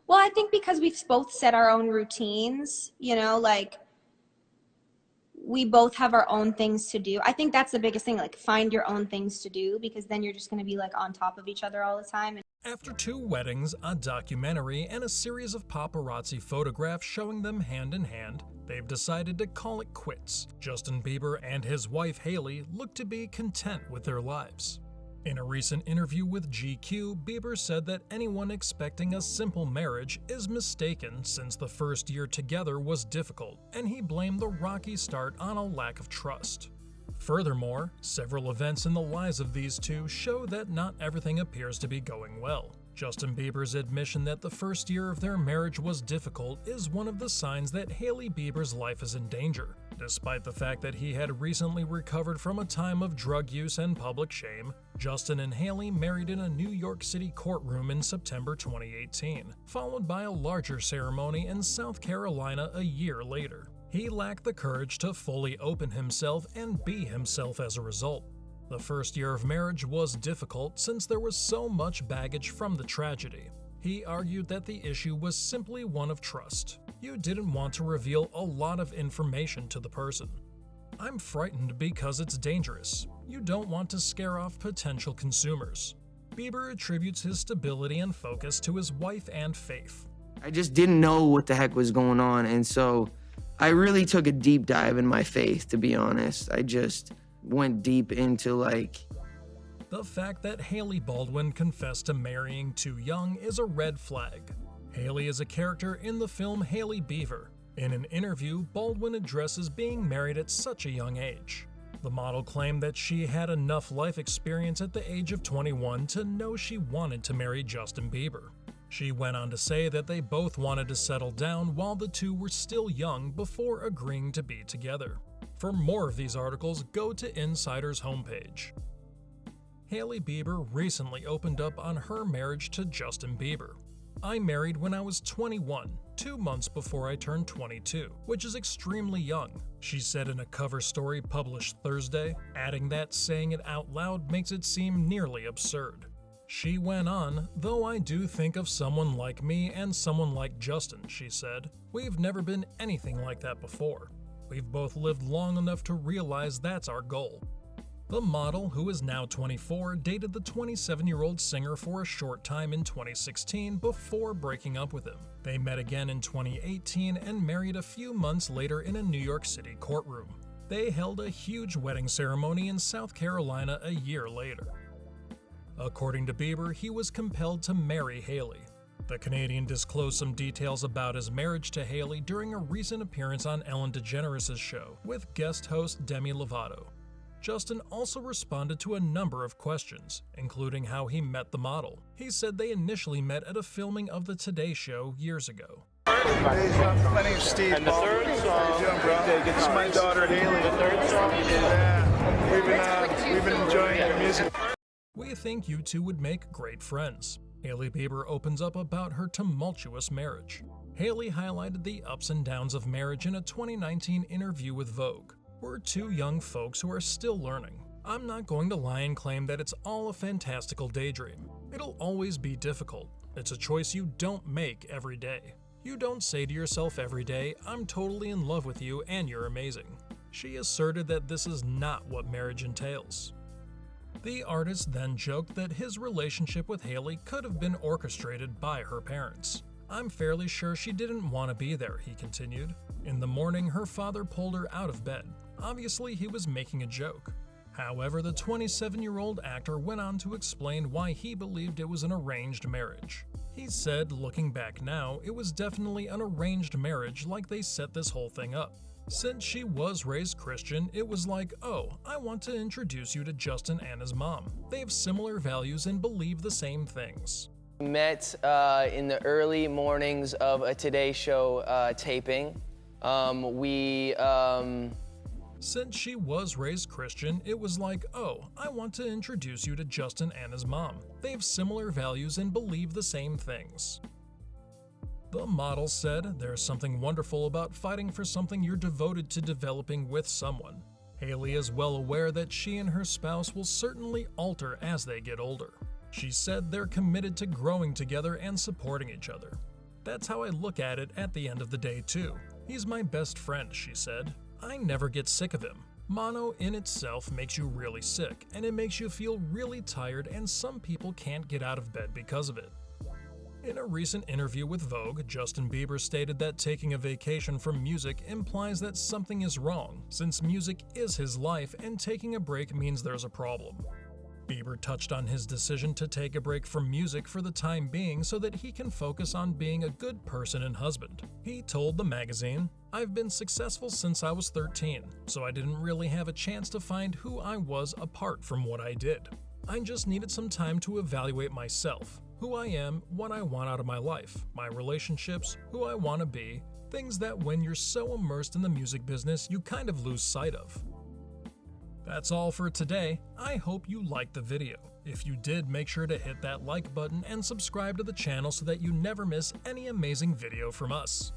Well, I think because we've both set our own routines, you know, like we both have our own things to do. I think that's the biggest thing, like find your own things to do, because then you're just going to be like on top of each other all the time. After 2 weddings, a documentary, and a series of paparazzi photographs showing them hand in hand, they've decided to call it quits. Justin Bieber and his wife Hailey look to be content with their lives. In a recent interview with GQ, Bieber said that anyone expecting a simple marriage is mistaken since the first year together was difficult, and he blamed the rocky start on a lack of trust. Furthermore, several events in the lives of these two show that not everything appears to be going well. Justin Bieber's admission that the first year of their marriage was difficult is one of the signs that Hailey Bieber's life is in danger. Despite the fact that he had recently recovered from a time of drug use and public shame, Justin and Hailey married in a New York City courtroom in September 2018, followed by a larger ceremony in South Carolina a year later. He lacked the courage to fully open himself and be himself as a result. The first year of marriage was difficult since there was so much baggage from the tragedy. He argued that the issue was simply one of trust. You didn't want to reveal a lot of information to the person. I'm frightened because it's dangerous. You don't want to scare off potential consumers. Bieber attributes his stability and focus to his wife and faith. I just didn't know what the heck was going on, and so I really took a deep dive in my faith, to be honest. I just went deep into The fact that Haley Baldwin confessed to marrying too young is a red flag. Haley is a character in the film Hailey Bieber. In an interview, Baldwin addresses being married at such a young age. The model claimed that she had enough life experience at the age of 21 to know she wanted to marry Justin Bieber. She went on to say that they both wanted to settle down while the two were still young before agreeing to be together. For more of these articles, go to Insider's homepage. Hailey Bieber recently opened up on her marriage to Justin Bieber. I married when I was 21, 2 months before I turned 22, which is extremely young, she said in a cover story published Thursday, adding that saying it out loud makes it seem nearly absurd. She went on, though I do think of someone like me and someone like Justin, she said. We've never been anything like that before. We've both lived long enough to realize that's our goal. The model, who is now 24, dated the 27-year-old singer for a short time in 2016 before breaking up with him. They met again in 2018 and married a few months later in a New York City courtroom. They held a huge wedding ceremony in South Carolina a year later. According to Bieber, he was compelled to marry Hailey. The Canadian disclosed some details about his marriage to Hailey during a recent appearance on Ellen DeGeneres' show with guest host Demi Lovato. Justin also responded to a number of questions, including how he met the model. He said they initially met at a filming of the Today Show years ago. My name's Steve. And the third song, this is my daughter Haley. The third song is We've been enjoying your music. We think you two would make great friends. Hailey Bieber opens up about her tumultuous marriage. Hailey highlighted the ups and downs of marriage in a 2019 interview with Vogue. We're two young folks who are still learning. I'm not going to lie and claim that it's all a fantastical daydream. It'll always be difficult. It's a choice you don't make every day. You don't say to yourself every day, I'm totally in love with you and you're amazing. She asserted that this is not what marriage entails. The artist then joked that his relationship with Hailey could have been orchestrated by her parents. I'm fairly sure she didn't want to be there, he continued. In the morning, her father pulled her out of bed. Obviously, he was making a joke. However, the 27-year-old actor went on to explain why he believed it was an arranged marriage. He said, looking back now, it was definitely an arranged marriage, like they set this whole thing up. Since she was raised Christian, it was like, oh, I want to introduce you to Justin and his mom. They have similar values and believe the same things. We met in the early mornings of a Today Show taping. Since she was raised Christian, it was like, oh, I want to introduce you to Justin and his mom. They have similar values and believe the same things. The model said, there's something wonderful about fighting for something you're devoted to developing with someone. Hailey is well aware that she and her spouse will certainly alter as they get older. She said they're committed to growing together and supporting each other. That's how I look at it at the end of the day too. He's my best friend, she said. I never get sick of him. Mono in itself makes you really sick, and it makes you feel really tired, and some people can't get out of bed because of it. In a recent interview with Vogue, Justin Bieber stated that taking a vacation from music implies that something is wrong, since music is his life and taking a break means there's a problem. Bieber touched on his decision to take a break from music for the time being so that he can focus on being a good person and husband. He told the magazine, "I've been successful since I was 13, so I didn't really have a chance to find who I was apart from what I did. I just needed some time to evaluate myself, who I am, what I want out of my life, my relationships, who I want to be, things that when you're so immersed in the music business, you kind of lose sight of." That's all for today. I hope you liked the video. If you did, make sure to hit that like button and subscribe to the channel so that you never miss any amazing video from us.